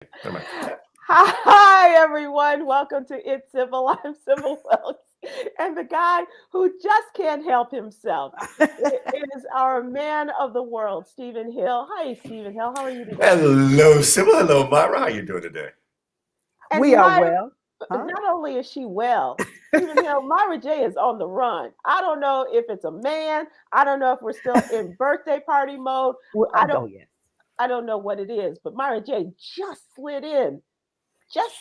Never mind. Hi, everyone. Welcome to It's Sybil. I'm Sybil Wilkes. And the guy who just can't help himself is our man of the world, Stephen Hill. Hi, Stephen Hill. How are you today? Hello, Sybil. Hello, Myra. How you doing today? And We are Myra, well. Huh? not only is she well, Stephen Hill, Myra J is on the run. I don't know if it's a man. I don't know if we're still in birthday party mode. I don't Oh, yes. I don't know what it is, but Myra J just slid in Yes.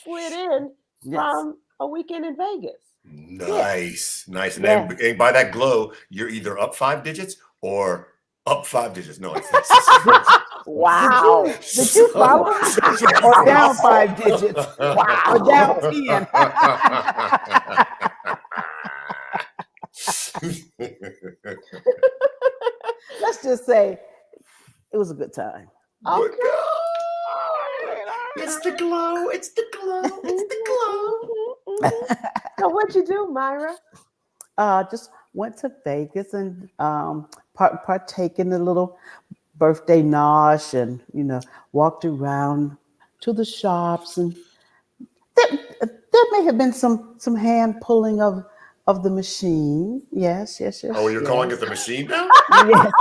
from a weekend in Vegas. Nice. And Yeah. then by that glow, you're either up 5 digits or up 5 digits. No, it's Wow. Did you follow me? Or down 5 digits? Wow. Or down 10? Let's just say it was a good time. Okay. It's the glow. It's the glow. It's the glow. So what'd you do, Myra? Just went to Vegas and partake in the little birthday nosh and, walked around to the shops. And there may have been some hand pulling of the machine. Yes. Oh, you're calling it the machine now? Yes.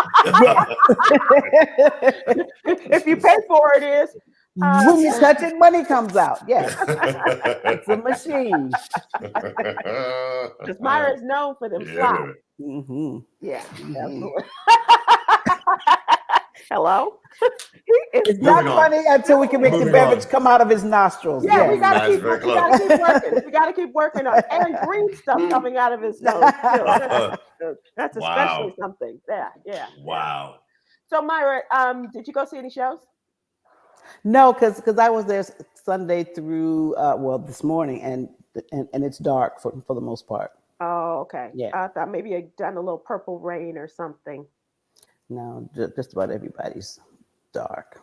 If you pay for it, is When you touch it, money comes out. Yes. It's a machine. because Myra is known for them flops. Mm-hmm. Yeah, absolutely. Hello. It's not funny until we can make the beverage come out of his nostrils. Yeah, Yes. we gotta keep very close. working. We gotta keep working on and green stuff coming out of his nose too. That's especially something. Yeah. Wow. So Myra, did you go see any shows? No, because I was there Sunday through this morning, and it's dark for the most part. Oh, okay. Yeah. I thought maybe you'd done a little Purple Rain or something. No, just about everybody's dark.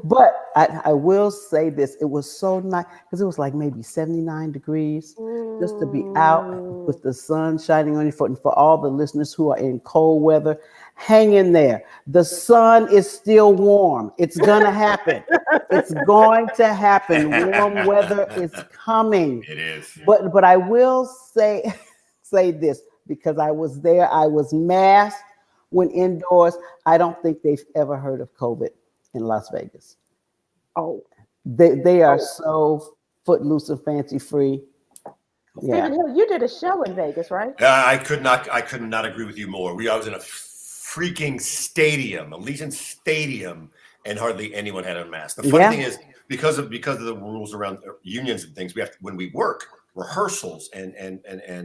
But I will say this: it was so nice because it was like maybe 79 degrees just to be out with the sun shining on your foot. And for all the listeners who are in cold weather, hang in there. The sun is still warm. It's gonna happen. It's going to happen. Warm weather is coming. It is. But I will say this because I was there. I was masked when indoors. I don't think they've ever heard of COVID in Las Vegas. Oh, They are so footloose and fancy free. Stephen Hill, you did a show in Vegas, right? I could not agree with you more. I was in a freaking stadium, Allegiant Stadium, and hardly anyone had a mask. The funny thing is, because of the rules around unions and things, we have to, when we work rehearsals and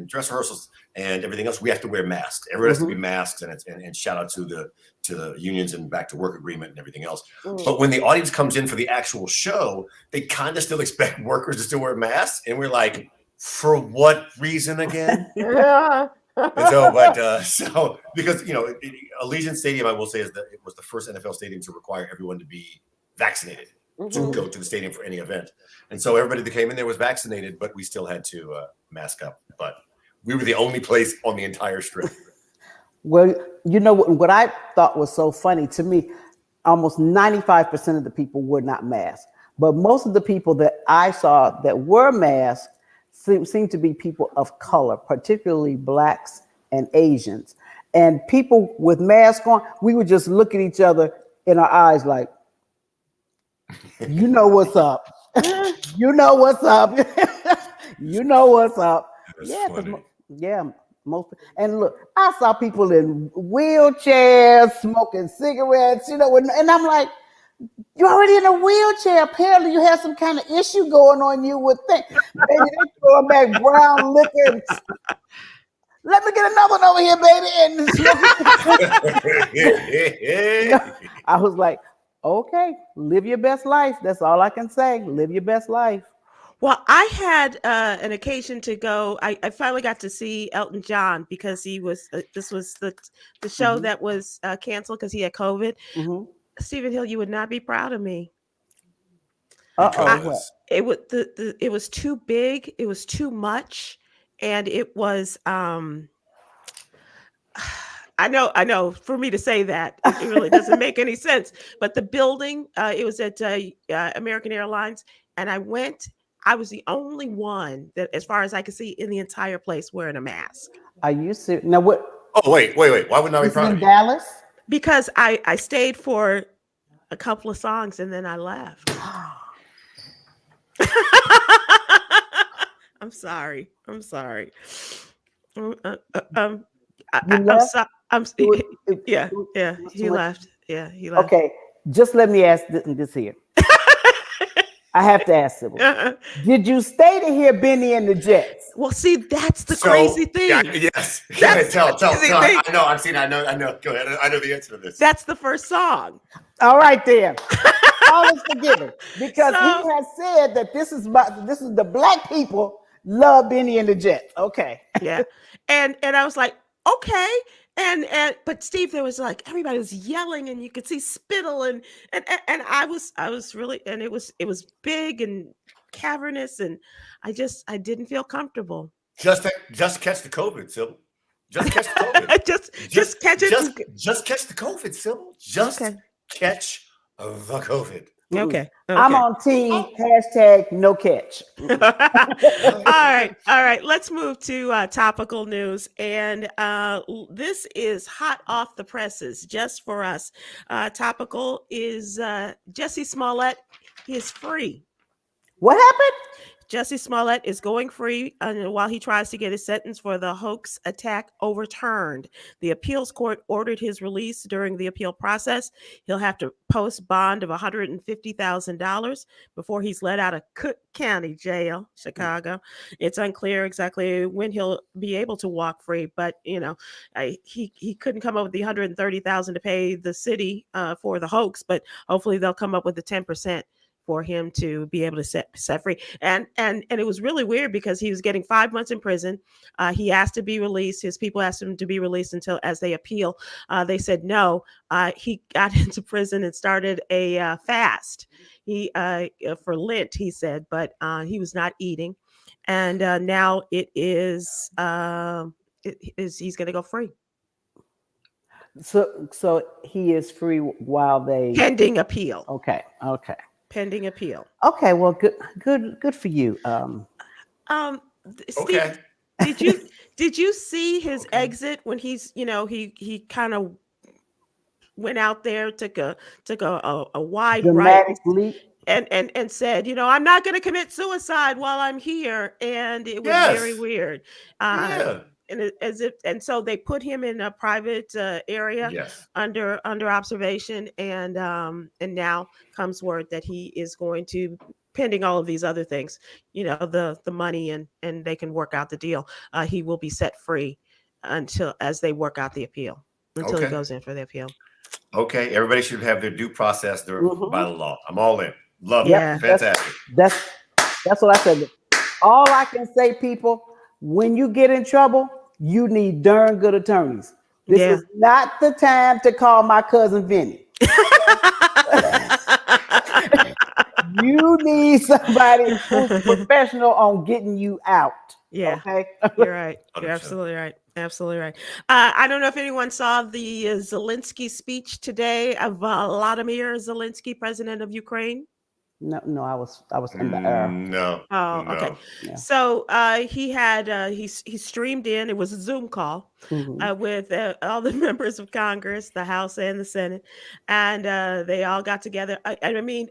dress rehearsals and everything else, we have to wear masks. Everyone has to be masked, and shout out to the unions and back to work agreement and everything else. But when the audience comes in for the actual show, they kind of still expect workers to still wear masks, and we're like, for what reason again? Yeah. And so, because Allegiant Stadium, I will say, it was the first NFL stadium to require everyone to be vaccinated to go to the stadium for any event. And so everybody that came in there was vaccinated, but we still had to mask up. But we were the only place on the entire strip. Well, what I thought was so funny to me, almost 95% of the people were not masked. But most of the people that I saw that were masked seemed to be people of color, particularly Blacks and Asians. And people with masks on, we would just look at each other in our eyes like, you know what's up. You know what's up. You know what's up. Most. And look, I saw people in wheelchairs smoking cigarettes, and I'm like, you're already in a wheelchair. Apparently, you have some kind of issue going on. You would think, baby, they throwing back brown liquor. Let me get another one over here, baby. And I was like, okay, live your best life. That's all I can say. Live your best life. Well, I had an occasion to go. I finally got to see Elton John because he was. This was the show that was canceled because he had COVID. Stephen Hill, you would not be proud of me. It was too big. It was too much, and it was I know. For me to say that, it really doesn't make any sense. But the building, it was at American Airlines, and I went. I was the only one that, as far as I could see, in the entire place wearing a mask. Are you serious? Now what? Oh, wait. Why wouldn't I be This is proud in of you? Dallas? Because I stayed for a couple of songs and then I left. I'm sorry. You I'm left? sorry. Yeah. He left. Yeah, he left. Okay, just let me ask this here. I have to ask Sybil. Did you stay to hear Benny and the Jets? Well, see, that's the crazy thing. Yeah, yes. That's Tell. crazy thing. I know. I've seen. I know. Go ahead. I know the answer to this. That's the first song. All right, then. All is forgiven because he has said that this is the black people love Benny and the Jets. Okay. Yeah, and I was like, okay. But Steve, there was like everybody was yelling, and you could see spittle, and I was really, and it was big and cavernous, and I didn't feel comfortable. Just catch the COVID, Sybil. Just catch the COVID. just catch it. Just catch the COVID, Sybil. Just catch the COVID. Okay. I'm on team #no catch. All right. Let's move to topical news. And this is hot off the presses just for us. Topical is Jussie Smollett. He is free. What happened? Jussie Smollett is going free while he tries to get his sentence for the hoax attack overturned. The appeals court ordered his release during the appeal process. He'll have to post bond of $150,000 before he's let out of Cook County Jail, Chicago. It's unclear exactly when he'll be able to walk free, but he couldn't come up with the $130,000 to pay the city for the hoax, but hopefully they'll come up with the 10% for him to be able to set free. And it was really weird because he was getting 5 months in prison. He asked to be released. His people asked him to be released until as they appeal. They said no. He got into prison and started a fast. He for Lent, he said, but he was not eating. And now he's going to go free. So he is free while they pending appeal. Okay. Pending appeal. Okay, well, good for you. Okay. Steve, did you see his exit when he's he kind of went out there, took a wide dramatic right leap and said, I'm not going to commit suicide while I'm here, and it was very weird. And so they put him in a private area under observation, and now comes word that he is going to, pending all of these other things, the money and they can work out the deal. He will be set free as they work out the appeal, until he goes in for the appeal. Okay, everybody should have their due process by the law. I'm all in. Love it. Fantastic. That's what I said. All I can say, people, when you get in trouble, you need darn good attorneys. This is not the time to call my cousin Vinny. You need somebody who's professional on getting you out. Yeah. Okay. You're right. You're absolutely right. Absolutely right. I don't know if anyone saw the Zelensky speech today of Volodymyr Zelensky, president of Ukraine. No, I was in the air. No. Oh, okay. Yeah. So he had he streamed in. It was a Zoom call with all the members of Congress, the House and the Senate, and they all got together. I mean,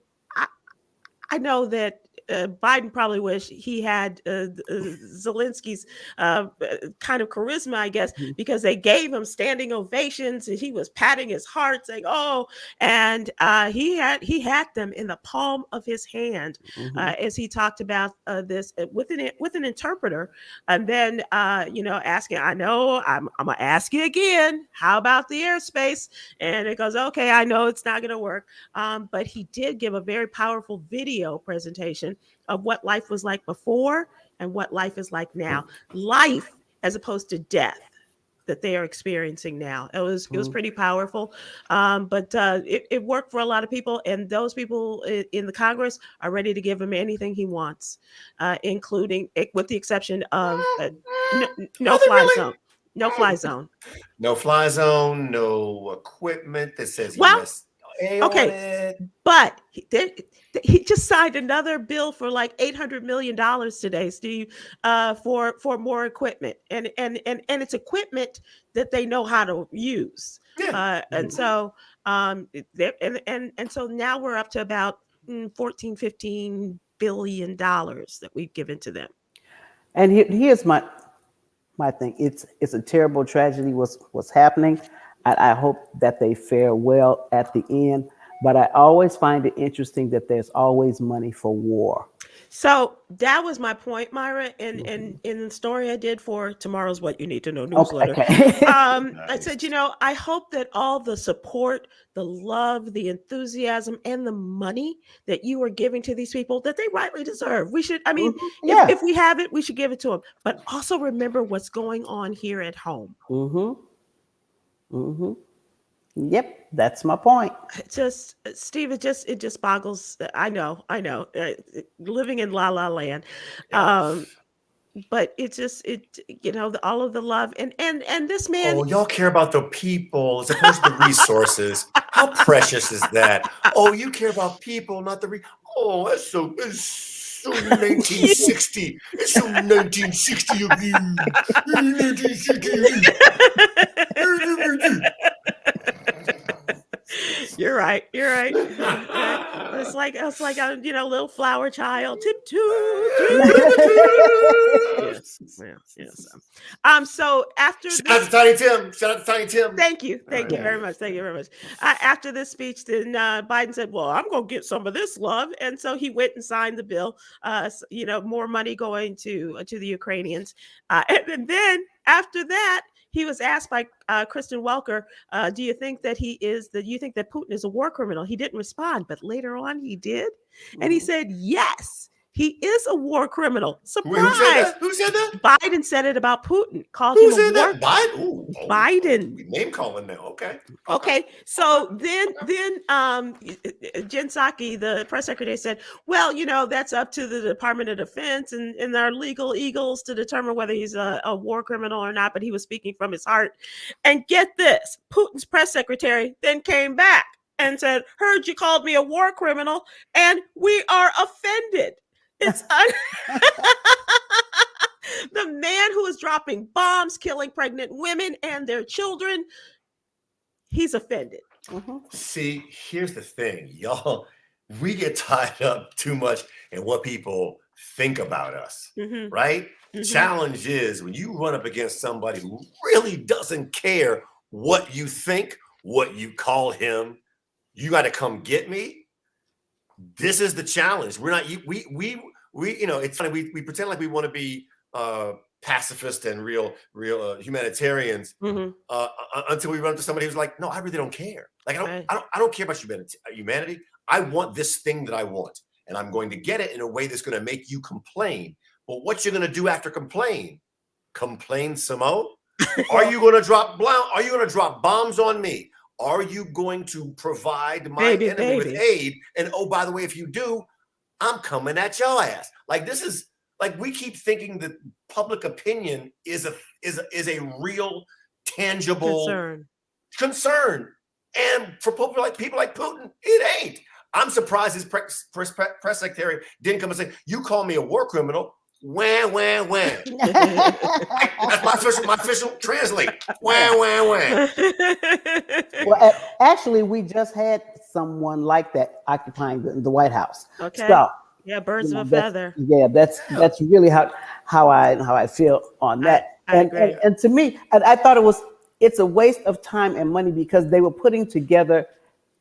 I know that Biden probably wished he had Zelensky's kind of charisma, I guess, because they gave him standing ovations and he was patting his heart saying, "Oh," and he had them in the palm of his hand as he talked about this with an interpreter, and then asking, "I know, I'm gonna ask you again. How about the airspace?" And it goes, "Okay, I know it's not gonna work," but he did give a very powerful video presentation of what life was like before and what life is like now. Life as opposed to death that they are experiencing now. It was pretty powerful, but it worked for a lot of people, and those people in the Congress are ready to give him anything he wants, including, with the exception of no fly zone. No fly zone. No fly zone, no equipment that says Well, USA on okay, it. but he just signed another bill for like $800 million today, Steve, for more equipment, and it's equipment that they know how to use. Yeah. And so and so now we're up to about 14-15 billion dollars that we've given to them. And here's my thing. It's a terrible tragedy what's happening. I hope that they fare well at the end. But I always find it interesting that there's always money for war. So that was my point, Myra, in the story I did for Tomorrow's What You Need to Know newsletter. Okay. I said, I hope that all the support, the love, the enthusiasm, and the money that you are giving to these people that they rightly deserve. We should, if we have it, we should give it to them. But also remember what's going on here at home. Yep, that's my point. Steve, it just boggles. I know, living in La La Land. But it's just, all of the love and this man. Oh, y'all care about the people as opposed to the resources. How precious is that? Oh, you care about people, not the oh, it's so 1960. It's so 1960 of you. 1960 of you. You're right. It's like a little flower child. Tiptoe. Yes. So after Shout out to Tiny Tim. Thank you very much. After this speech, then Biden said, "Well, I'm going to get some of this love," and so he went and signed the bill. More money going to the Ukrainians, and then after that, he was asked by Kristen Welker, do you think that Putin is a war criminal? He didn't respond, but later on he did. And he said, yes, he is a war criminal. Surprise. Who said that? Biden said it about Putin. Who said that? Biden? Ooh, Biden. Name calling now. Okay. So then Jen Psaki, the press secretary, said, well, that's up to the Department of Defense and our legal eagles to determine whether he's a war criminal or not, but he was speaking from his heart. And get this, Putin's press secretary then came back and said, heard you called me a war criminal, and we are offended. It's the man who is dropping bombs, killing pregnant women and their children. He's offended. See, here's the thing, y'all. We get tied up too much in what people think about us, right? Challenge is when you run up against somebody who really doesn't care what you think, what you call him. You got to come get me. This is the challenge. We're not. We. It's funny. We pretend like we want to be pacifist and real humanitarians until we run into somebody who's like, no, I really don't care. Like I don't care about humanity. I want this thing that I want, and I'm going to get it in a way that's going to make you complain. But what you're going to do after complain some more? Are you going to drop Are you going to drop bombs on me? Are you going to provide my enemy with aid? And oh, by the way, if you do, I'm coming at your ass. Like this is like we keep thinking that public opinion is a real, tangible concern. And for people like Putin, it ain't. I'm surprised his press secretary didn't come and say, "You call me a war criminal." Wah, wah, wah. That's my official translate. Wah, wah, wah. Well, actually, we just had someone like that occupying the White House. Okay. So, yeah, birds of a feather. Yeah, that's really how I feel on that. I agree. And to me, I thought it's a waste of time and money because they were putting together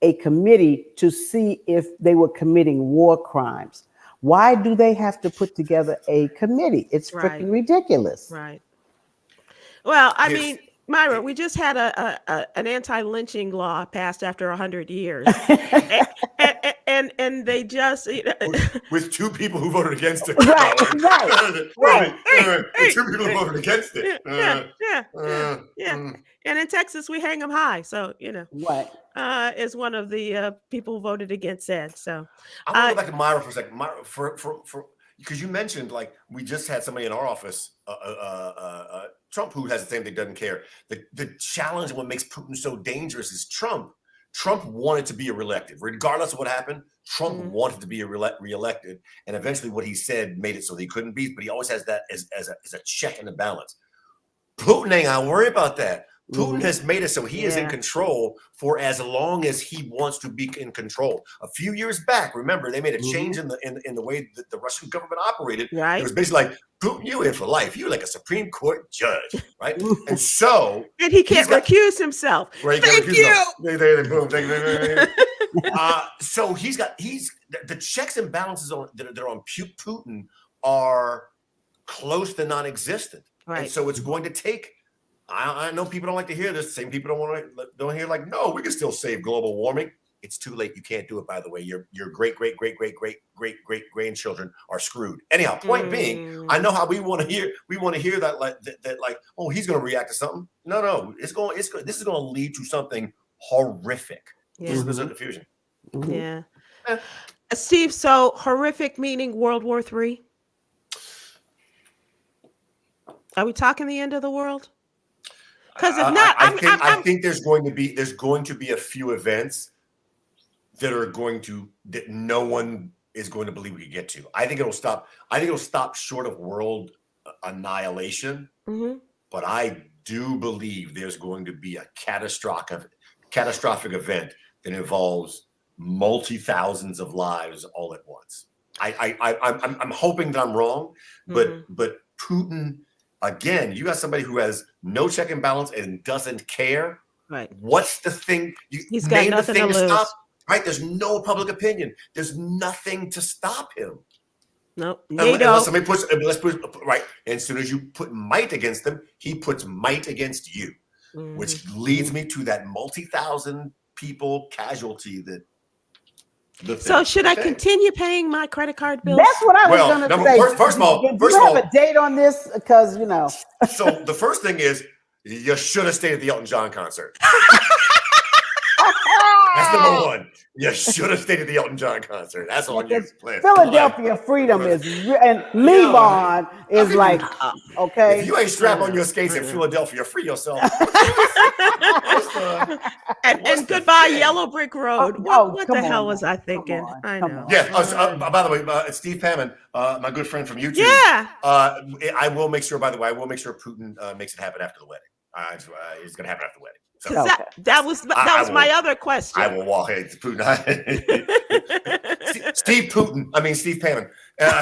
a committee to see if they were committing war crimes. Why do they have to put together a committee? It's freaking ridiculous. Right. Well, I mean, Myra, we just had an anti-lynching law passed after 100 years, and they just with two people who voted against it. Right. Two people who voted against it. Yeah. And in Texas, we hang them high. So Right. is one of the people who voted against it. So I want to go back to Myra for a second. Myra, for because you mentioned, like, we just had somebody in our office, Trump, who has the same thing, doesn't care. The challenge and what makes Putin so dangerous is Trump. Trump wanted to be reelected, regardless of what happened. Trump wanted to be reelected, and eventually, what he said made it so that he couldn't be. But he always has that as a check and a balance. Putin ain't gotta worry about that. Putin has made it so he is in control for as long as he wants to be in control. A few years back, remember, they made a change in the way that the Russian government operated. Right. It was basically like, Putin, you in for life. You're like a Supreme Court judge, right? And so, and he can't recuse himself. Right, Thank you. Boom. So the checks and balances that are on Putin are close to non-existent. Right. And so it's going to take. I know people don't like to hear this. Same people don't hear, like, no, we can still save global warming. It's too late. You can't do it. By the way, your great grandchildren are screwed. Anyhow, point being, I know how we want to hear that like, oh, he's going to react to something. No, this is going to lead to something horrific. Yeah. This is a diffusion. Yeah. Steve, so horrific meaning World War III? Are we talking the end of the world? Because if not, I think there's going to be a few events that no one is going to believe we can get to. I think it'll stop short of world annihilation. But I do believe there's going to be a catastrophic event that involves multi-thousands of lives all at once. I'm hoping that I'm wrong, but Putin. Again, you got somebody who has no check and balance and doesn't care. Right. What's the thing? He's got nothing to lose. Stop. Right. There's no public opinion. There's nothing to stop him. Nope. Unless somebody puts right. And as soon as you put might against them, he puts might against you, which leads me to that multi-thousand people casualty that. So should I continue paying my credit card bills? That's what I was going to say. First of all, do you have a date on this? Because, you know. So the first thing is you should have stayed at the Elton John concert. That's number one. You should have stayed at the Elton John concert. That's on your plan. Philadelphia Freedom is, and Levon is like, okay. If you ain't strapped on your skates in Philadelphia, free yourself. And goodbye, Yellow Brick Road. What the hell was I thinking? I know. Yeah. By the way, Steve Hammond, my good friend from YouTube. Yeah. I will make sure. By the way, I will make sure Putin makes it happen after the wedding. It's going to happen after the wedding. So, that was my other question. I will walk. Hey, Putin. Steve Putin. I mean, Steve Hammond. I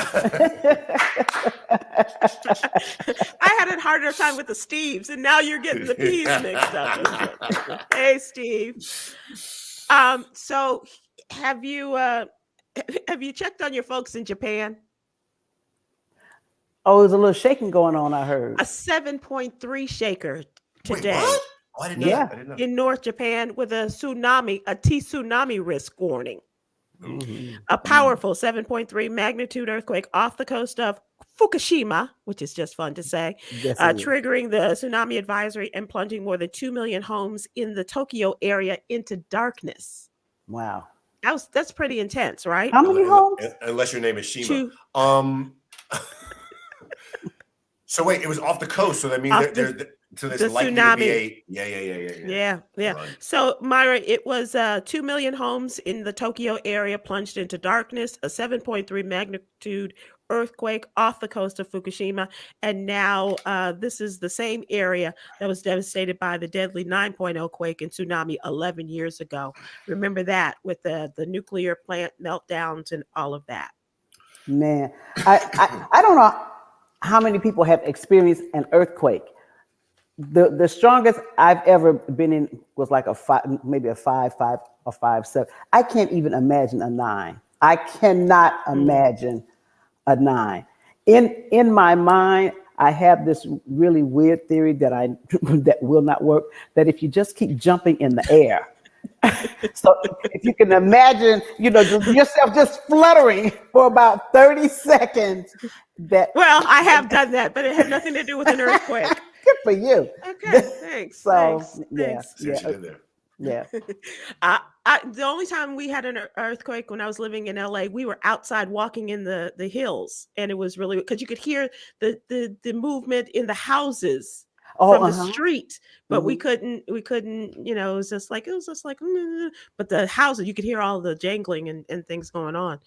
had a harder time with the Steves, and now you're getting the P's mixed up. Hey, Steve. So have you checked on your folks in Japan? Oh, there's a little shaking going on, I heard. A 7.3 shaker today. Wait, what? Oh, I didn't know. I didn't know. In North Japan with a tsunami risk warning. A powerful 7.3 magnitude earthquake off the coast of Fukushima, which is just fun to say, triggering the tsunami advisory and plunging more than 2 million homes in the Tokyo area into darkness. Wow. That's pretty intense, right? How many homes? Unless your name is Shima. So wait, it was off the coast, so that means so there's likely tsunami. To be Yeah. Right. So Myra, it was 2 million homes in the Tokyo area plunged into darkness, a 7.3 magnitude earthquake off the coast of Fukushima, and now this is the same area that was devastated by the deadly 9.0 quake and tsunami 11 years ago. Remember that with the nuclear plant meltdowns and all of that. Man, I don't know how many people have experienced an earthquake. The strongest I've ever been in was like a 5, maybe a 5.5 or 5.7. I can't even imagine a 9. I cannot imagine a 9. In my mind, I have this really weird theory that will not work. That if you just keep jumping in the air, so if you can imagine, yourself just fluttering for about 30 seconds. Well, I have done that, but it had nothing to do with an earthquake. Good for you. Okay, thanks. So thanks. Yeah. Yeah. The only time we had an earthquake when I was living in LA, we were outside walking in the hills, and it was really because you could hear the movement in the houses from the street, but we couldn't, it was just like, but the houses, you could hear all the jangling and things going on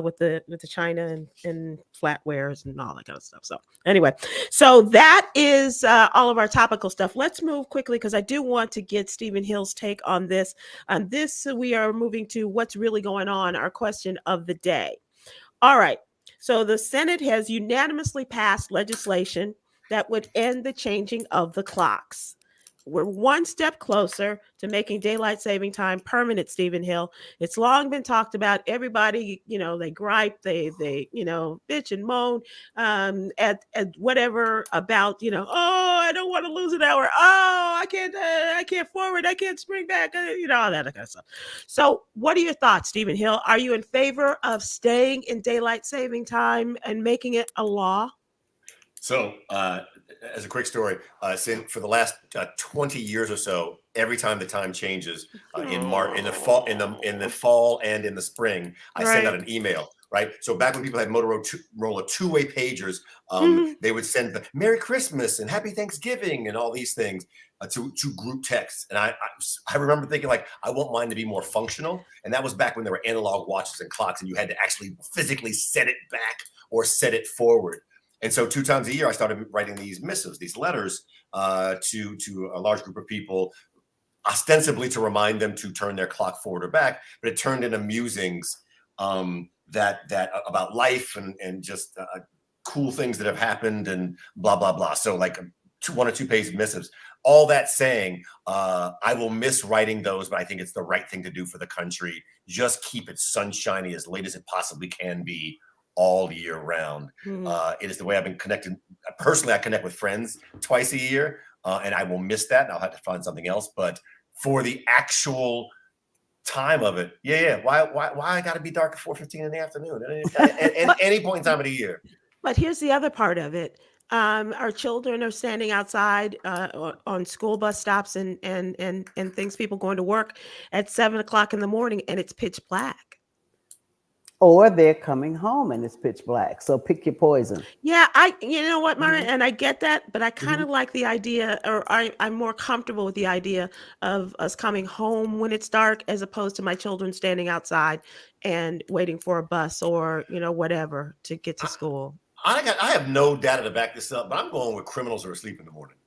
with the china and flatwares and all that kind of stuff. So anyway, so that is all of our topical stuff. Let's move quickly because I do want to get Stephen Hill's take on this. We are moving to what's really going on, our question of the day. All right. So the Senate has unanimously passed legislation that would end the changing of the clocks. We're one step closer to making daylight saving time permanent, Stephen Hill. It's long been talked about. Everybody, they gripe, they bitch and moan at whatever about, oh, I don't want to lose an hour. Oh, I can't forward. I can't spring back. All that kind of stuff. So what are your thoughts, Stephen Hill? Are you in favor of staying in daylight saving time and making it a law? So, as a quick story, for the last 20 years or so, every time the time changes in the fall and in the spring, I send out an email. Right. So back when people had Motorola two-way pagers, they would send the Merry Christmas and Happy Thanksgiving and all these things to group texts. And I remember thinking, like, I want mine to be more functional. And that was back when there were analog watches and clocks and you had to actually physically set it back or set it forward. And so 2 times a year, I started writing these missives, these letters to a large group of people, ostensibly to remind them to turn their clock forward or back. But it turned into musings that about life and just cool things that have happened and blah, blah, blah. So like 1 or 2 page missives. All that saying, I will miss writing those, but I think it's the right thing to do for the country. Just keep it sunshiny as late as it possibly can be, all year round. It is the way I've been connected. Personally, I connect with friends twice a year, and I will miss that. And I'll have to find something else. But for the actual time of it, why I got to be dark at 4:15 in the afternoon at any point in time of the year? But here's the other part of it. Our children are standing outside on school bus stops and things. People going to work at 7 o'clock in the morning, and it's pitch black. Or they're coming home and it's pitch black. So pick your poison. Yeah, you know what, Myra, and I get that, but I kind of like the idea, or I'm more comfortable with the idea of us coming home when it's dark, as opposed to my children standing outside and waiting for a bus or whatever to get to school. I have no data to back this up, but I'm going with criminals who are asleep in the morning.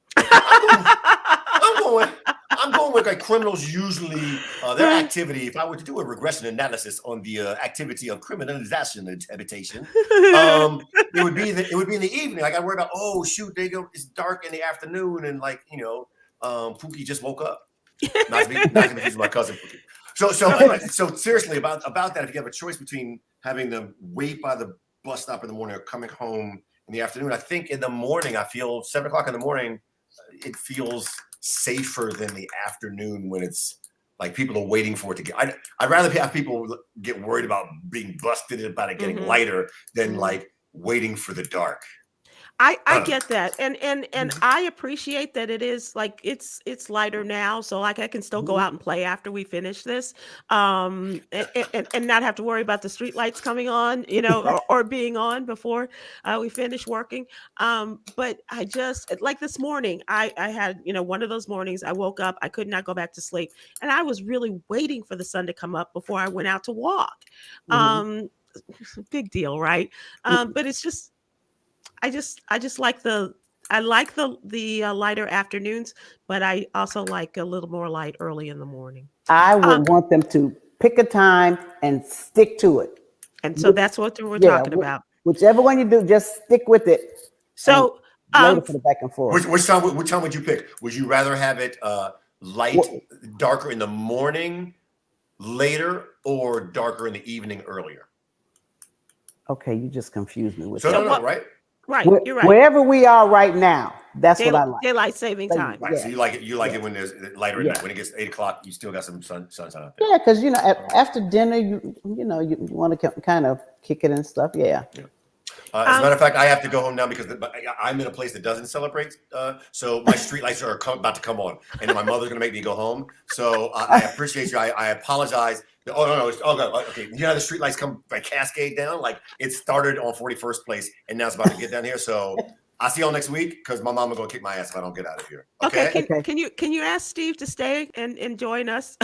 I'm going with like criminals usually their activity. If I were to do a regression analysis on the activity of criminalization and habitation, it would be in the evening. Like I worry about, oh shoot, they go. It's dark in the afternoon, and like Pookie just woke up. Not to confuse my cousin Pookie. So seriously about that, if you have a choice between having them wait by the bus stop in the morning or coming home in the afternoon, I think in the morning I feel 7 o'clock in the morning. It feels safer than the afternoon when it's like people are waiting for it to get. I'd rather have people get worried about being busted about it getting lighter than like waiting for the dark. I get that, and I appreciate that it is like it's lighter now, so like I can still go out and play after we finish this, and not have to worry about the street lights coming on, or being on before we finish working. But I just like this morning, I had one of those mornings I woke up, I could not go back to sleep, and I was really waiting for the sun to come up before I went out to walk. Big deal, right? But it's just. I just like the lighter afternoons, but I also like a little more light early in the morning. I would want them to pick a time and stick to it. And so that's what we're talking about. Whichever one you do, just stick with it. So later for the back and forth. Which time would you pick? Would you rather have it darker in the morning, later, or darker in the evening, earlier? Okay, you just confused me with that. No, right? Right, you're right. Wherever we are right now, that's what I like. Daylight saving time. Right. So you like it when there's lighter at night. When it gets 8 o'clock, you still got some sunshine out there. Yeah, because after dinner, you want to kind of kick it and stuff. Yeah. As a matter of fact, I have to go home now because I'm in a place that doesn't celebrate. So my street lights are about to come on, and my mother's going to make me go home. So I appreciate you. I apologize. Oh no, okay. You know the street lights come by cascade down. Like it started on 41st place, and now it's about to get down here. So I'll see y'all next week because my mom is going to kick my ass if I don't get out of here. Okay. Can you ask Steve to stay and join us?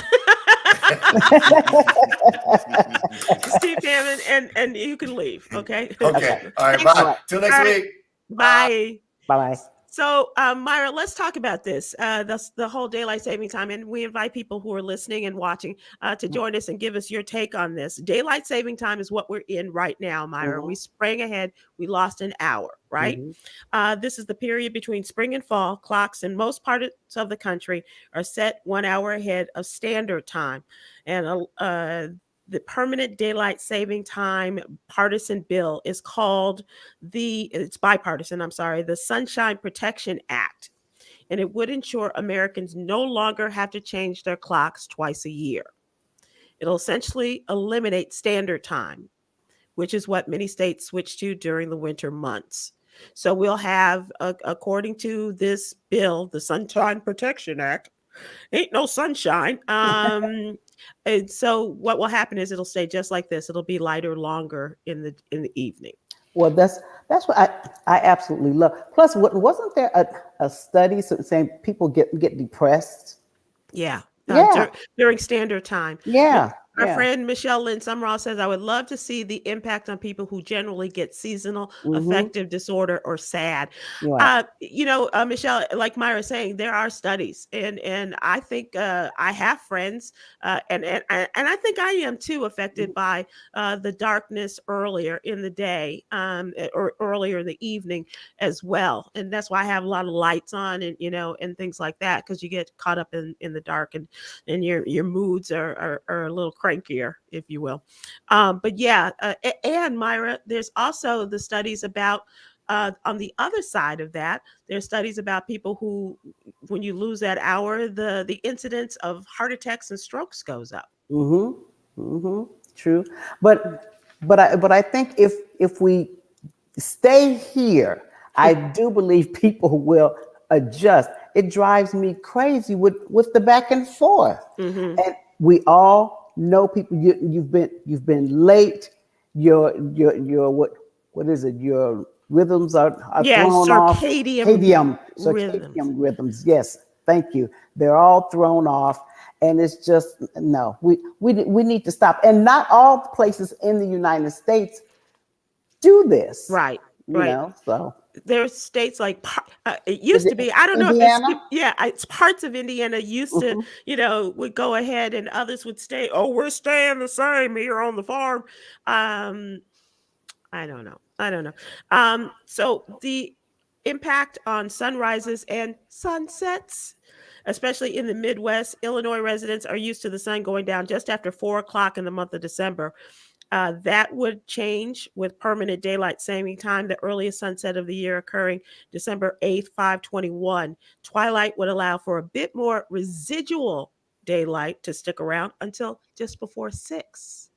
Steve Hammond, and you can leave. Okay. Okay. All right. Bye. Till next week. Bye. Bye. So, Myra, let's talk about this. The whole daylight saving time, and we invite people who are listening and watching to join us and give us your take on this. Daylight saving time is what we're in right now, Myra. We sprang ahead. We lost an hour, right? This is the period between spring and fall. Clocks in most parts of the country are set 1 hour ahead of standard time, and the permanent daylight saving time partisan bill is called it's bipartisan, the Sunshine Protection Act. And it would ensure Americans no longer have to change their clocks twice a year. It'll essentially eliminate standard time, which is what many states switch to during the winter months. So we'll have, according to this bill, the Sunshine Protection Act, ain't no sunshine. And so what will happen is it'll stay just like this. It'll be lighter longer in the evening. Well, that's what I absolutely love. Plus, wasn't there a study saying people get depressed? Yeah. During standard time. Yeah. Our friend Michelle Lynn Summerall says, I would love to see the impact on people who generally get seasonal affective disorder or SAD. Right. Michelle, like Myra saying, there are studies, and I think I have friends, and I think I am too affected by the darkness earlier in the day, or earlier in the evening as well. And that's why I have a lot of lights on, and things like that, because you get caught up in the dark, and your moods are a little crankier, if you will. But yeah, and Myra, there's also the studies about, on the other side of that, there's studies about people who, when you lose that hour, the incidence of heart attacks and strokes goes up. True. But I think if we stay here, I do believe people will adjust. It drives me crazy with the back and forth. And we all know people. You've been late. Your what is it? Your rhythms are thrown off. Circadian rhythms. Yes, thank you. They're all thrown off, and it's just no. We need to stop. And not all places in the United States do this. Right. So there's states like it used to be. I don't know Indiana? if it's parts of Indiana used to, would go ahead, and others would stay. Oh, we're staying the same here on the farm. I don't know. So the impact on sunrises and sunsets, especially in the Midwest, Illinois residents are used to the sun going down just after 4 o'clock in the month of December. That would change with permanent daylight saving time, the earliest sunset of the year occurring December 8th, 5/21. Twilight would allow for a bit more residual daylight to stick around until just before 6.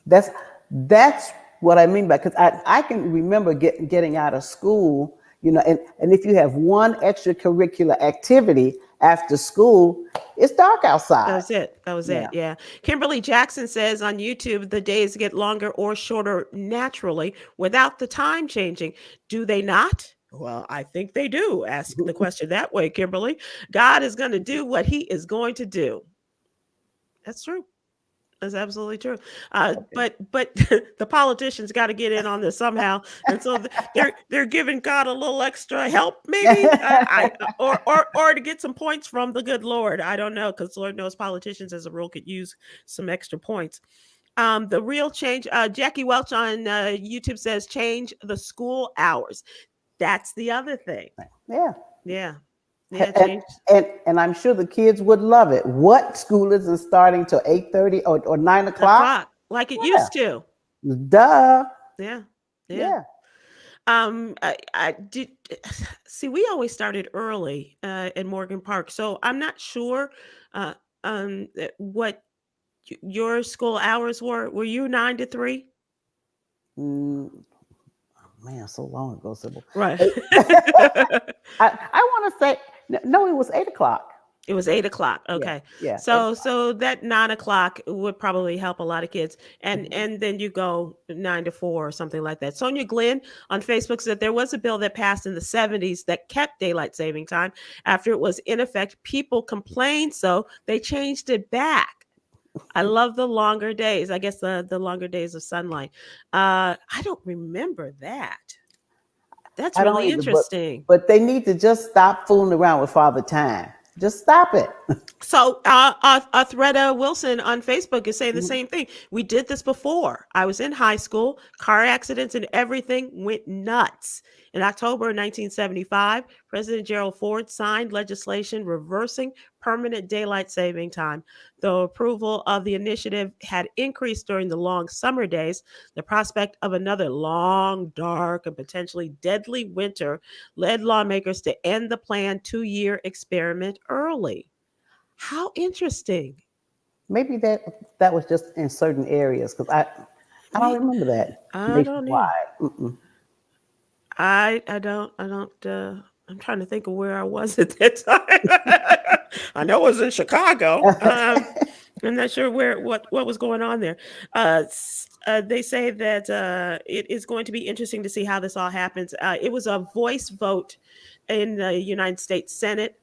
That's what I mean by, because I can remember getting out of school, and if you have one extracurricular activity after school, it's dark outside. That was it. Yeah. Kimberly Jackson says on YouTube, the days get longer or shorter naturally without the time changing. Do they not? Well, I think they do. Ask the question that way, Kimberly. God is going to do what he is going to do. That's true. That's absolutely true. But the politicians got to get in on this somehow, and so they're giving God a little extra help, maybe, or to get some points from the good Lord. I don't know, because Lord knows politicians, as a rule, could use some extra points. The real change. Jackie Welch on YouTube says, change the school hours. That's the other thing. Yeah. And I'm sure the kids would love it. What school isn't starting till 8:30 or 9 o'clock? Like it used to. Duh. Yeah. I did see. We always started early in Morgan Park, so I'm not sure what your school hours were. Were you 9 to 3? man, so long ago, Sybil. Right. I want to say, no, it was 8 o'clock. It was 8 o'clock. Okay. Yeah. So that 9 o'clock would probably help a lot of kids. And then you go 9 to 4 or something like that. Sonia Glenn on Facebook said there was a bill that passed in the 70s that kept daylight saving time. After it was in effect, people complained, so they changed it back. I love the longer days. I guess the longer days of sunlight. I don't remember that. That's I don't really either, interesting. But they need to just stop fooling around with Father Time. Just stop it. So Threda Wilson on Facebook is saying the same thing. We did this before. I was in high school. Car accidents and everything went nuts. In October 1975, President Gerald Ford signed legislation reversing permanent daylight saving time. Though approval of the initiative had increased during the long summer days, the prospect of another long, dark, and potentially deadly winter led lawmakers to end the planned 2-year experiment early. How interesting. Maybe that was just in certain areas, because I don't remember that. I don't know. Mm-mm. I don't I'm trying to think of where I was at that time. I know it was in Chicago. I'm not sure what was going on there. They say that it is going to be interesting to see how this all happens. It was a voice vote in the United States Senate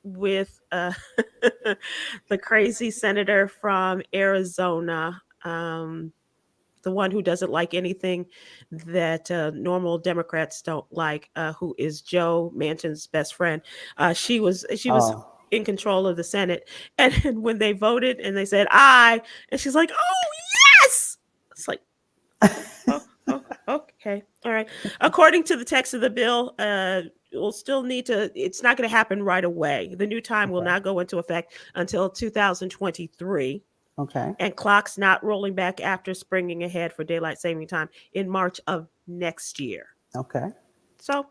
with the crazy senator from Arizona. The one who doesn't like anything that normal Democrats don't like, who is Joe Manchin's best friend. She was in control of the Senate, and when they voted and they said aye, and she's like, "Oh yes!" It's like, okay, all right. According to the text of the bill, we'll still need to. It's not going to happen right away. The new time will not go into effect until 2023. Okay. And clocks not rolling back after springing ahead for daylight saving time in March of next year. Okay. So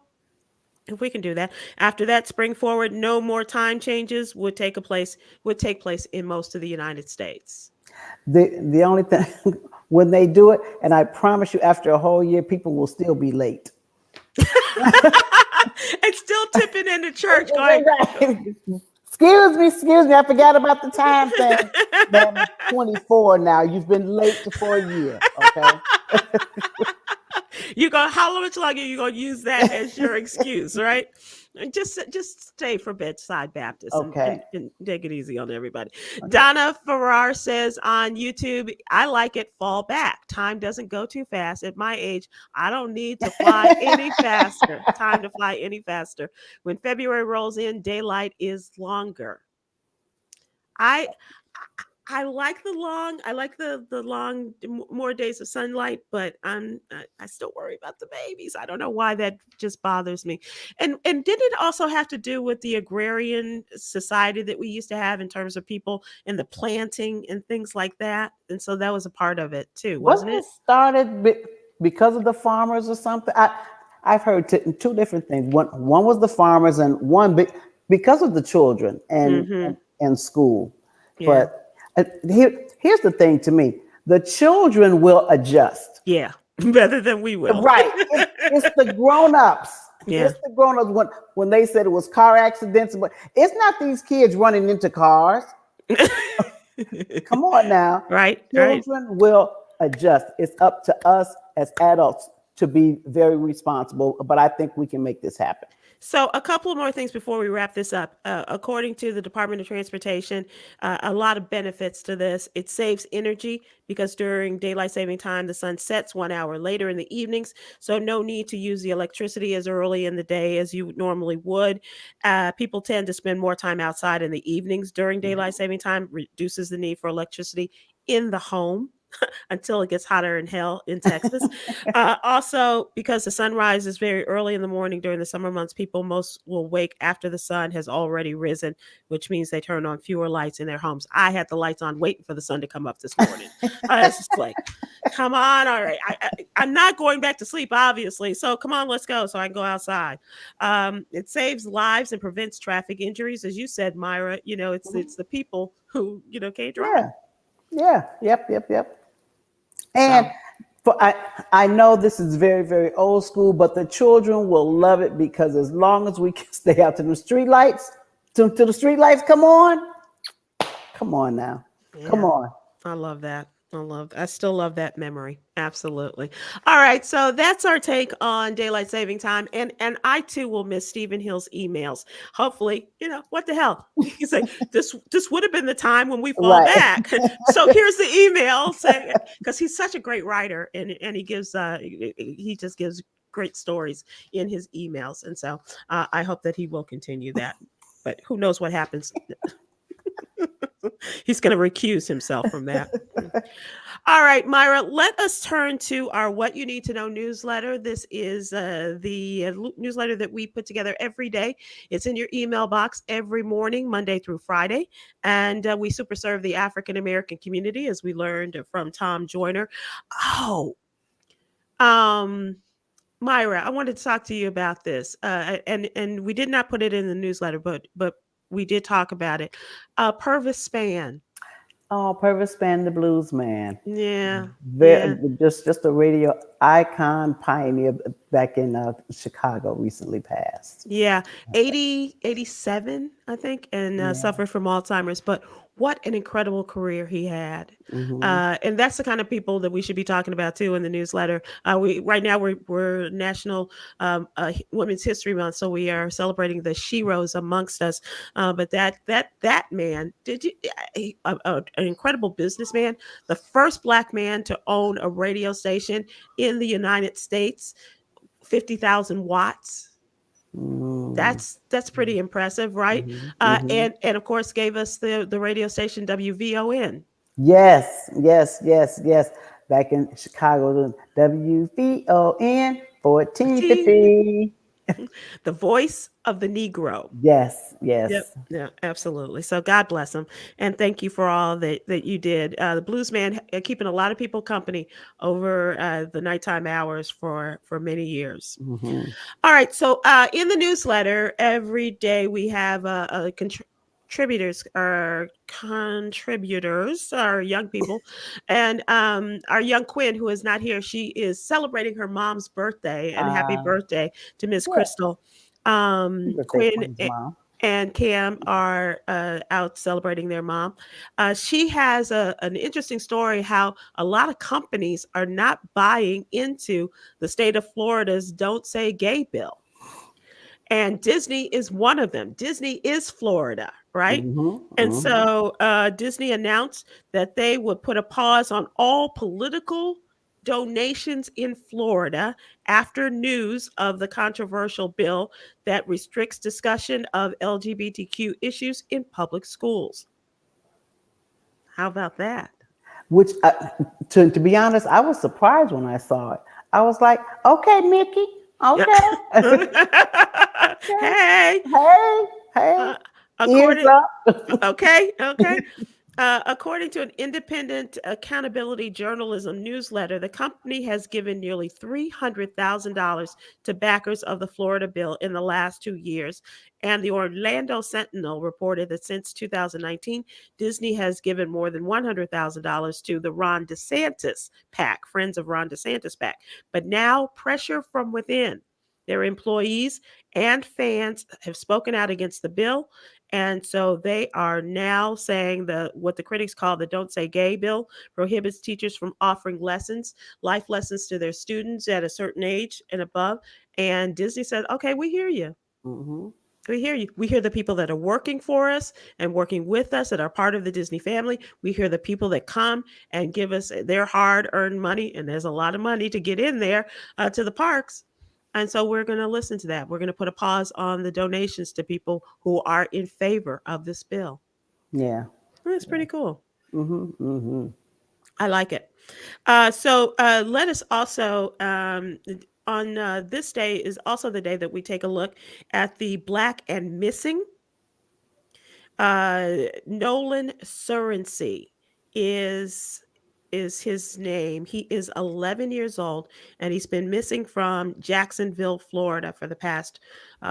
if we can do that, after that, spring forward, no more time changes would take place in most of the United States. The only thing when they do it, and I promise you, after a whole year, people will still be late. And still tipping in the church going, Excuse me, I forgot about the time thing. Man, I'm 24 now. You've been late for a year, okay? How much longer you gonna use that as your excuse, right? Just stay for bedside Baptist, okay, and take it easy on everybody. Okay. Donna Farrar says on YouTube, I like it, fall back. Time doesn't go too fast. At my age, I don't need to fly any faster. Time to fly any faster. When February rolls in, daylight is longer. I like the long more days of sunlight, but I still worry about the babies. I don't know why that just bothers me. And did it also have to do with the agrarian society that we used to have in terms of people and the planting and things like that? And so that was a part of it too, wasn't it? Started because of the farmers or something? I've heard two different things. One was the farmers, and one because of the children and school. Yeah. But here's the thing to me: the children will adjust. Yeah, better than we will. Right. It's the grown-ups. Yeah. It's the grown-ups when they said it was car accidents, but it's not these kids running into cars. Come on now. Right. Children will adjust. It's up to us as adults to be very responsible, but I think we can make this happen. So a couple more things before we wrap this up. According to the Department of Transportation, a lot of benefits to this. It saves energy because during daylight saving time, the sun sets 1 hour later in the evenings. So no need to use the electricity as early in the day as you normally would. People tend to spend more time outside in the evenings during daylight saving time, reduces the need for electricity in the home until it gets hotter in hell in Texas. Also, because the sunrise is very early in the morning during the summer months, people most will wake after the sun has already risen, which means they turn on fewer lights in their homes. I had the lights on waiting for the sun to come up this morning. I was just like, come on. All right. I'm not going back to sleep, obviously. So come on, let's go so I can go outside. It saves lives and prevents traffic injuries. As you said, Myra, it's the people who, can't drive. Yeah. Yep. And I know this is very, very old school, but the children will love it because as long as we can stay out to the street lights, to the street lights come on now. Come Yeah. on. I love that. I still love that memory. Absolutely. All right. So that's our take on daylight saving time. And I too will miss Stephen Hill's emails. Hopefully, what the hell? You say this would have been the time when we fall Right. back. So here's the email saying, because he's such a great writer and he gives he just gives great stories in his emails. And so I hope that he will continue that. But who knows what happens. He's going to recuse himself from that. All right, Myra, let us turn to our What You Need to Know newsletter. This is the newsletter that we put together every day. It's in your email box every morning, Monday through Friday. And we super serve the African-American community, as we learned from Tom Joyner. Myra, I wanted to talk to you about this. And we did not put it in the newsletter, but we did talk about it. Purvis Spann. Oh, Purvis Spann, the blues man. Yeah. Just a radio icon pioneer back in Chicago, recently passed. Yeah. 87, I think, and suffered from Alzheimer's. But what an incredible career he had. Mm-hmm. And that's the kind of people that we should be talking about too in the newsletter. Right now we're National Women's History Month, so we are celebrating the sheroes amongst us. But that man, an incredible businessman, the first Black man to own a radio station in the United States, 50,000 watts. That's pretty impressive, right? And of course gave us the radio station WVON. Yes. Back in Chicago, WVON 1450. The voice of the Negro. Yes. Yep. Yeah, absolutely. So God bless him. And thank you for all that you did. The blues man keeping a lot of people company over the nighttime hours for many years. Mm-hmm. All right. So in the newsletter, every day we have contributors, our young people, and our young Kwyn, who is not here. She is celebrating her mom's birthday, and happy birthday to Miss Crystal. Kwyn and Cam are out celebrating their mom. She has an interesting story how a lot of companies are not buying into the state of Florida's Don't Say Gay bill. And Disney is one of them. Disney is Florida, right? And so Disney announced that they would put a pause on all political donations in Florida after news of the controversial bill that restricts discussion of LGBTQ issues in public schools. How about that? Which, to be honest, I was surprised when I saw it. I was like, okay, Mickey. Okay. Hey. According to an independent accountability journalism newsletter, the company has given nearly $300,000 to backers of the Florida bill in the last 2 years. And the Orlando Sentinel reported that since 2019, Disney has given more than $100,000 to the Ron DeSantis PAC, Friends of Ron DeSantis PAC. But now pressure from within. Their employees and fans have spoken out against the bill. And so they are now saying what the critics call the Don't Say Gay bill prohibits teachers from offering life lessons to their students at a certain age and above. And Disney said, okay, we hear you. We hear you. We hear the people that are working for us and working with us that are part of the Disney family. We hear the people that come and give us their hard-earned money. And there's a lot of money to get in there to the parks. And so we're going to listen to that. We're going to put a pause on the donations to people who are in favor of this bill. Yeah. That's pretty cool. I like it. So let us also, on this day is also the day that we take a look at the Black and Missing. Nolan Surrency is is his name. He is 11 years old, and he's been missing from Jacksonville, Florida for the past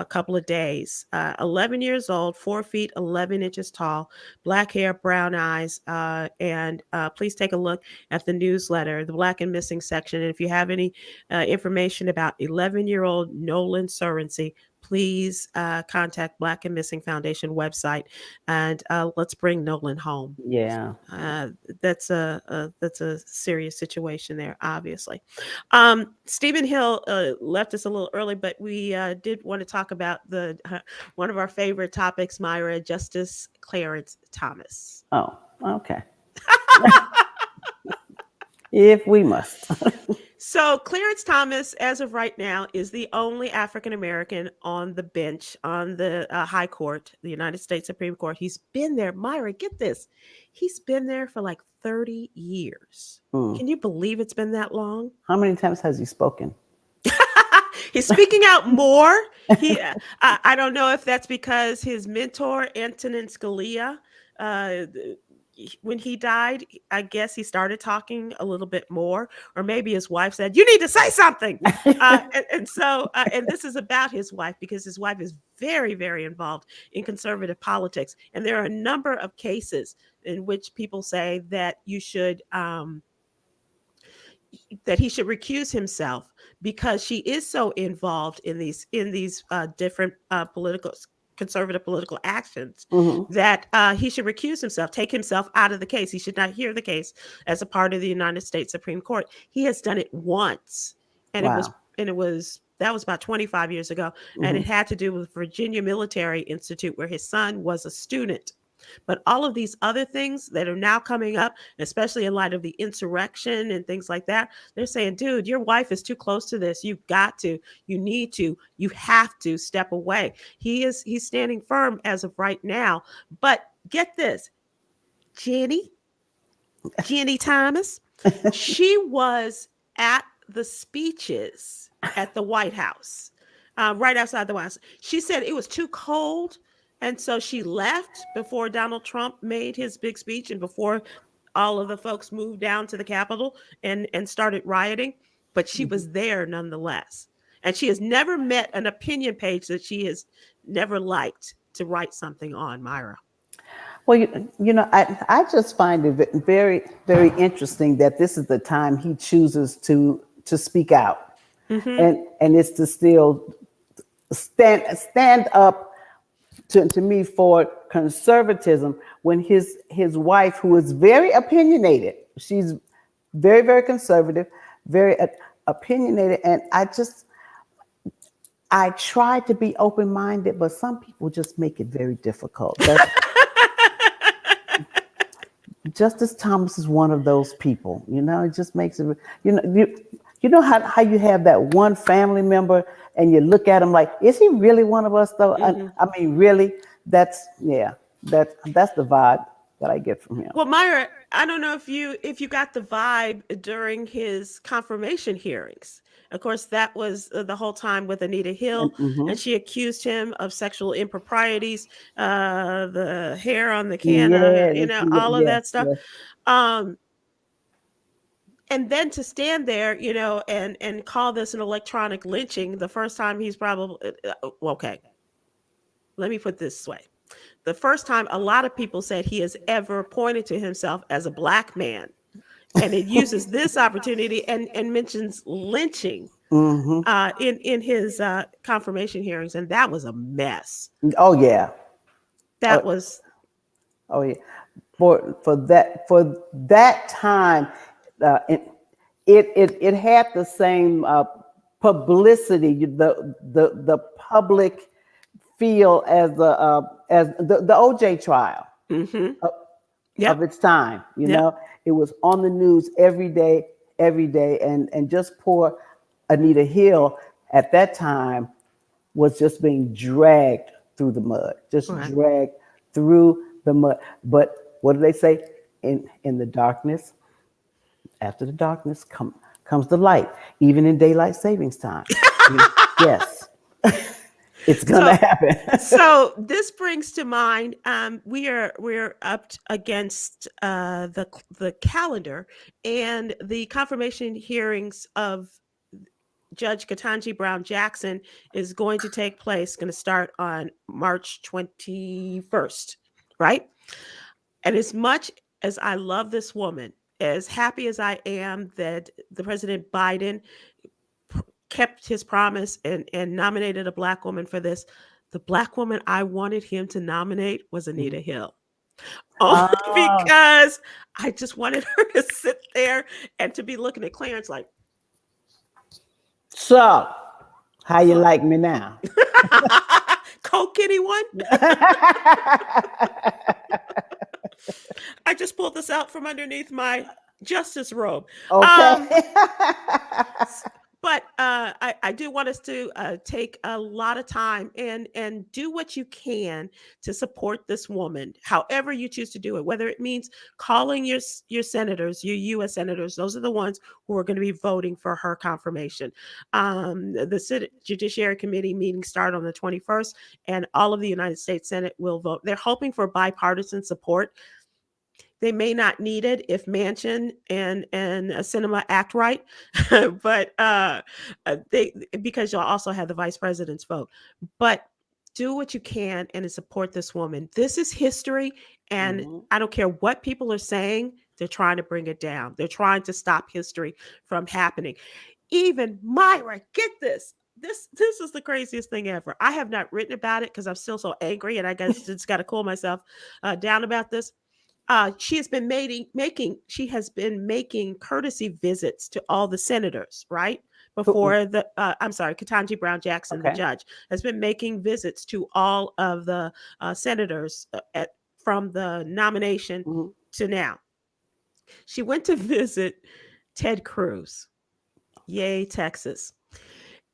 couple of days. 11 years old, 4 feet, 11 inches tall, black hair, brown eyes. And please take a look at the newsletter, the Black and Missing section. And if you have any information about 11-year-old Nolan Sorency, please contact Black and Missing Foundation website, and let's bring Nolan home. Yeah, that's a serious situation there, obviously. Stephen Hill left us a little early, but we did want to talk about one of our favorite topics, Myra, Justice Clarence Thomas. Oh, okay. If we must. So Clarence Thomas, as of right now, is the only African American on the bench on the High Court, the United States Supreme Court. He's been there, Myra, get this. He's been there for like 30 years. Can you believe it's been that long? How many times has he spoken? He's speaking out more. I don't know if that's because his mentor, Antonin Scalia, when he died, I guess he started talking a little bit more, or maybe his wife said, "You need to say something." And this is about his wife, because his wife is very, very involved in conservative politics. And there are a number of cases in which people say that you should, that he should recuse himself, because she is so involved in these different conservative political actions, that he should recuse himself, take himself out of the case. He should not hear the case as a part of the United States Supreme Court. He has done it once, and that was about 25 years ago, and it had to do with Virginia Military Institute, where his son was a student. But all of these other things that are now coming up, especially in light of the insurrection and things like that, they're saying, dude, your wife is too close to this. You've got to, you need to, you have to step away. He's standing firm as of right now. But get this, Jenny Thomas, she was at the speeches at the White House, right outside the White House. She said it was too cold, and so she left before Donald Trump made his big speech and before all of the folks moved down to the Capitol and started rioting. But she was there nonetheless. And she has never met an opinion page that she has never liked to write something on, Myra. Well, I just find it very, very interesting that this is the time he chooses to speak out. And it's to still stand up to me for conservatism, when his wife, who is very opinionated, she's very, very conservative, very opinionated, and I try to be open-minded, but some people just make it very difficult. Justice Thomas is one of those people, it just makes it, how you have that one family member and you look at him like, is he really one of us though? I mean, really, that's the vibe that I get from him. Well, Myra, I don't know if you got the vibe during his confirmation hearings. Of course, that was the whole time with Anita Hill, and she accused him of sexual improprieties, the hair on the can, all of that stuff. And then to stand there, and call this an electronic lynching, the first time he's probably, okay, let me put it this way. The first time a lot of people said he has ever pointed to himself as a black man, and it uses this opportunity and mentions lynching in his confirmation hearings, and that was a mess. Oh yeah, that was. Oh yeah, for that time. It had the same publicity, the public feel as the OJ trial of its time. It was on the news every day, and just poor Anita Hill at that time was just being dragged through the mud, dragged through the mud. But what do they say? In the darkness. After the darkness comes the light, even in daylight savings time. Yes. It's gonna happen. So this brings to mind, we're up against the calendar and the confirmation hearings of Judge Katanji Brown Jackson is going to take place, going to start on March 21st, right? And as much as I love this woman, as happy as I am that the President Biden kept his promise and nominated a Black woman for this, the Black woman I wanted him to nominate was Anita Hill. Only because I just wanted her to sit there and to be looking at Clarence like, so how you like me now? Coke anyone? I just pulled this out from underneath my justice robe. Okay. But I do want us to take a lot of time and do what you can to support this woman, however you choose to do it, whether it means calling your senators, your U.S. senators. Those are the ones who are going to be voting for her confirmation. The Senate Judiciary Committee meetings start on the 21st, and all of the United States Senate will vote. They're hoping for bipartisan support. They may not need it if Manchin and Sinema act right, but because you'll also have the vice president's vote. But do what you can and support this woman. This is history, and I don't care what people are saying. They're trying to bring it down. They're trying to stop history from happening. Even Myra, get this. This is the craziest thing ever. I have not written about it because I'm still so angry, and I guess just got to cool myself down about this. She has been making courtesy visits to all the senators, right? Before Katanji Brown Jackson, the judge, has been making visits to all of the senators from the nomination to now. She went to visit Ted Cruz. Yay, Texas.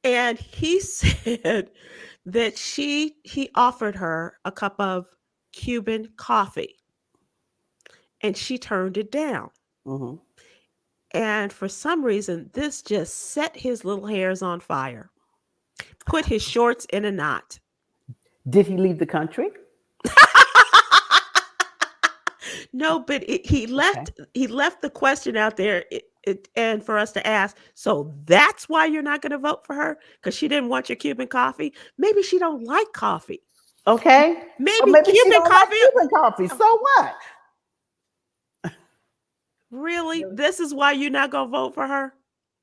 And he said that he offered her a cup of Cuban coffee. And she turned it down. And for some reason, this just set his little hairs on fire, put his shorts in a knot. Did he leave the country? No, but he left. Okay. He left the question out there, and for us to ask. So that's why you're not going to vote for her, because she didn't want your Cuban coffee. Maybe she don't like coffee. Okay. Maybe Cuban she don't coffee. Like Cuban coffee. So what? Really? This is why you're not going to vote for her?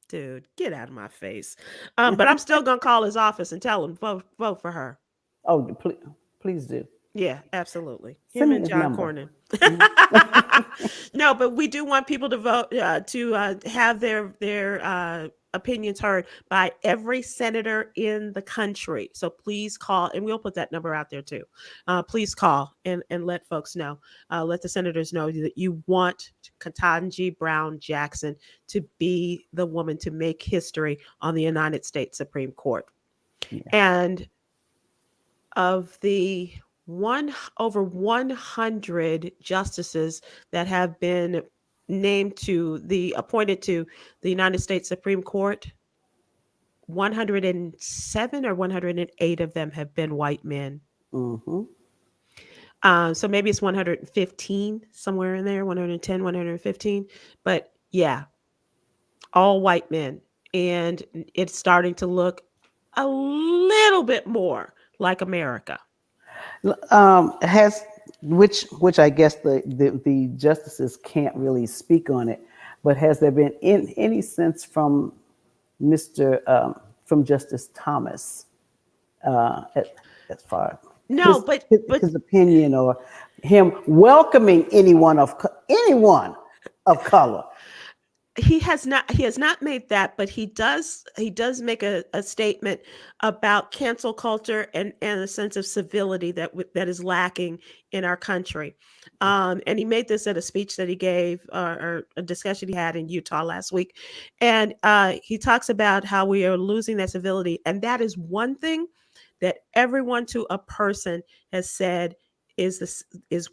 Dude, get out of my face. But I'm still going to call his office and tell him, vote for her. Oh, please do. Yeah, absolutely. Him and John Cornyn. No, but we do want people to vote, to have their opinions heard by every senator in the country. So please call, and we'll put that number out there too. Please call and let folks know, let the senators know that you want Katanji Brown Jackson to be the woman to make history on the United States Supreme Court. Yeah. And of the over 100 justices that have been appointed to the United States Supreme Court, 107 or 108 of them have been white men. So maybe it's 115, somewhere in there, 110, 115. But yeah, all white men. And it's starting to look a little bit more like America. Which I guess the justices can't really speak on it, but has there been any sense from from Justice Thomas as far as his opinion or him welcoming anyone of color? He has not made that, but he does make a statement about cancel culture and a sense of civility that is lacking in our country. And he made this at a speech that he gave or a discussion he had in Utah last week. And he talks about how we are losing that civility. And that is one thing that everyone to a person has said is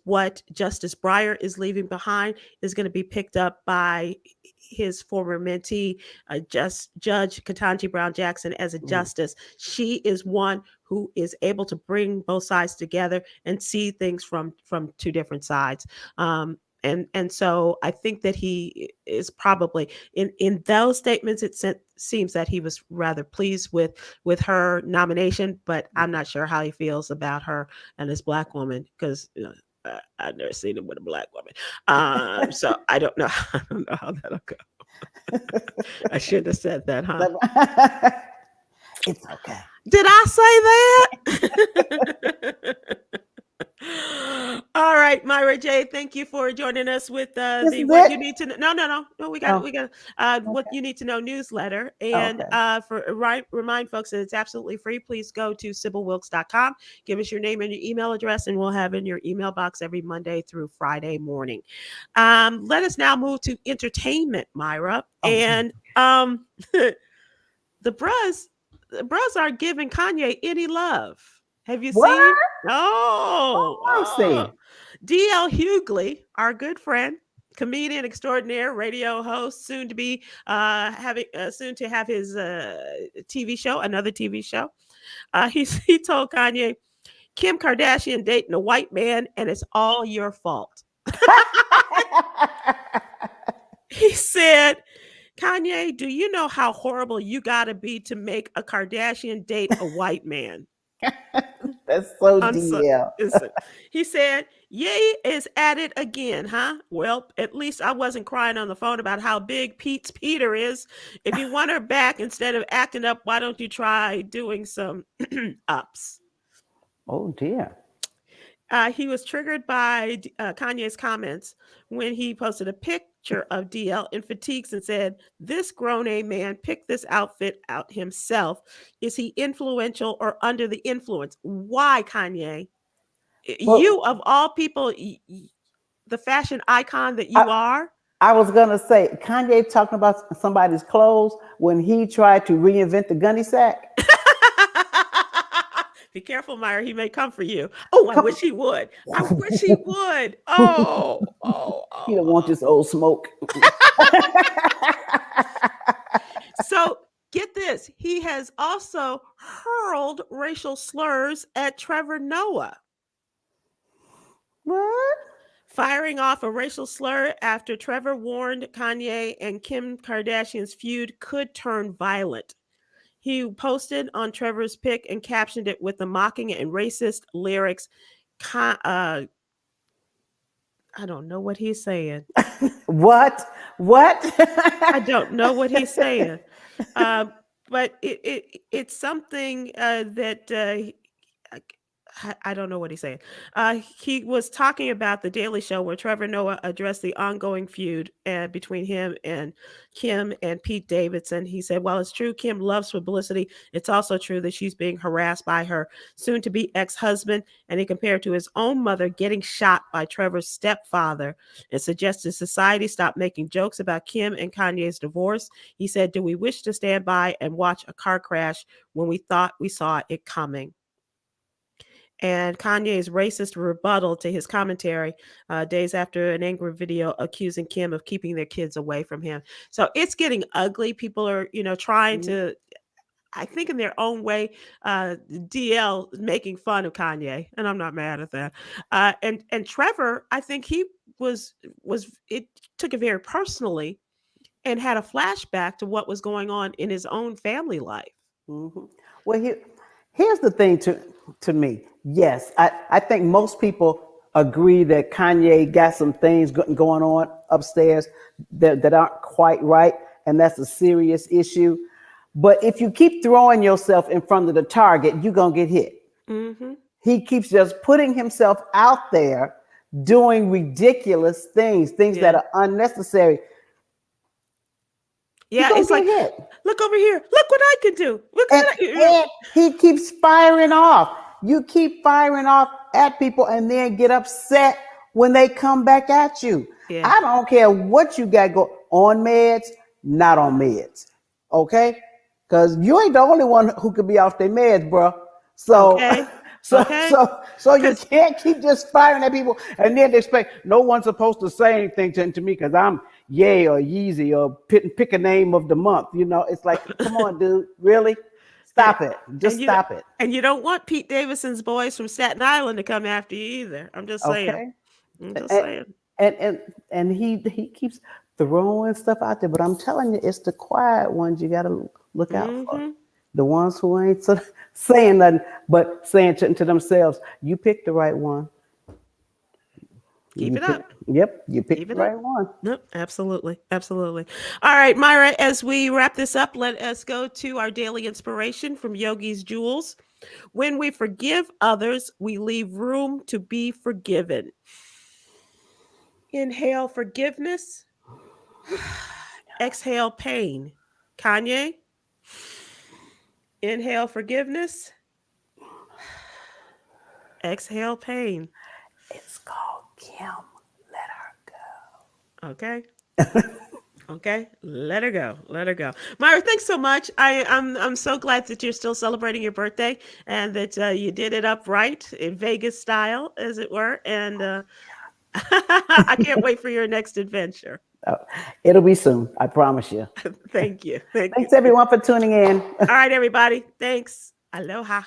what Justice Breyer is leaving behind is going to be picked up by his former mentee, Judge Katanji Brown Jackson, as a justice. She is one who is able to bring both sides together and see things from two different sides. And so I think that he is probably in those statements. Seems that he was rather pleased with her nomination, but I'm not sure how he feels about her and this Black woman, because I've never seen him with a Black woman. So I don't know. I don't know how that'll go. I shouldn't have said that, huh? It's okay. Did I say that? All right, Myra J, thank you for joining us with the What You Need to Know. No, we got What You Need to Know newsletter. And remind folks that it's absolutely free. Please go to SybilWilkes.com. Give us your name and your email address, and we'll have in your email box every Monday through Friday morning. Let us now move to entertainment, Myra. And the bros aren't giving Kanye any love. Have you seen? Oh. D.L. Hughley, our good friend, comedian extraordinaire, radio host, soon to have his TV show, another TV show. He told Kanye, Kim Kardashian dating a white man, and it's all your fault. He said, Kanye, do you know how horrible you gotta be to make a Kardashian date a white man? That's so DL. He said, Ye is at it again, huh? Well, at least I wasn't crying on the phone about how big Pete's Peter is. If you want her back, instead of acting up, why don't you try doing some ups? Oh, dear. He was triggered by Kanye's comments when he posted a picture of DL in fatigues and said, this grown-a man picked this outfit out himself. Is he influential or under the influence? Why, Kanye? Well, you, of all people, the fashion icon that you are. I was going to say, Kanye talking about somebody's clothes when he tried to reinvent the gunny sack. Be careful, Myra. He may come for you. Oh, I wish he would. I wish he would. Oh. He don't want this old smoke. So get this. He has also hurled racial slurs at Trevor Noah. What? Firing off a racial slur after Trevor warned Kanye and Kim Kardashian's feud could turn violent. He posted on Trevor's pic and captioned it with the mocking and racist lyrics. I don't know what he's saying. What? I don't know what he's saying. But it's something that I don't know what he's saying. He was talking about The Daily Show, where Trevor Noah addressed the ongoing feud between him and Kim and Pete Davidson. He said, while it's true Kim loves publicity, it's also true that she's being harassed by her soon-to-be ex-husband, and he compared to his own mother getting shot by Trevor's stepfather and suggested society stop making jokes about Kim and Kanye's divorce. He said, do we wish to stand by and watch a car crash when we thought we saw it coming? And Kanye's racist rebuttal to his commentary days after an angry video accusing Kim of keeping their kids away from him. So it's getting ugly. People are, trying to, I think in their own way, DL making fun of Kanye, and I'm not mad at that. And Trevor, I think he it took it very personally and had a flashback to what was going on in his own family life. Mm-hmm. Well, here's the thing to me. Yes, I think most people agree that Kanye got some things going on upstairs that aren't quite right, and that's a serious issue. But if you keep throwing yourself in front of the target, you're going to get hit. Mm-hmm. He keeps just putting himself out there, doing ridiculous things that are unnecessary. Yeah, it's like, look over here. Look what I can do. And he keeps firing off. You keep firing off at people and then get upset when they come back at you. Yeah. I don't care what you got on meds, not on meds. Okay? Because you ain't the only one who could be off their meds, bro. So, So, Okay. so you can't keep just firing at people and then expect no one's supposed to say anything to me because I'm Ye or Yeezy or pick a name of the month. You know, it's like, come on, dude, really? Stop it. Just stop it. And you don't want Pete Davidson's boys from Staten Island to come after you either. I'm just saying. Okay. I'm just saying. And he keeps throwing stuff out there, but I'm telling you, it's the quiet ones you got to look out for. The ones who ain't saying nothing, but saying to themselves, "You picked the right one." Keep it up. Yep, you picked the right one. Yep, absolutely. Absolutely. All right, Myra, as we wrap this up, let us go to our daily inspiration from Yogi's Jewels. When we forgive others, we leave room to be forgiven. Inhale forgiveness. Exhale pain. Kanye. Inhale forgiveness. Exhale pain. It's called Kim. Let her go. Okay. Okay. Let her go. Let her go. Myra, thanks so much. I'm so glad that you're still celebrating your birthday and that you did it upright in Vegas style, as it were. And I can't wait for your next adventure. Oh, it'll be soon. I promise you. Thank you. Thanks everyone for tuning in. All right, everybody. Thanks. Aloha.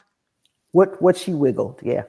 What she wiggled. Yeah.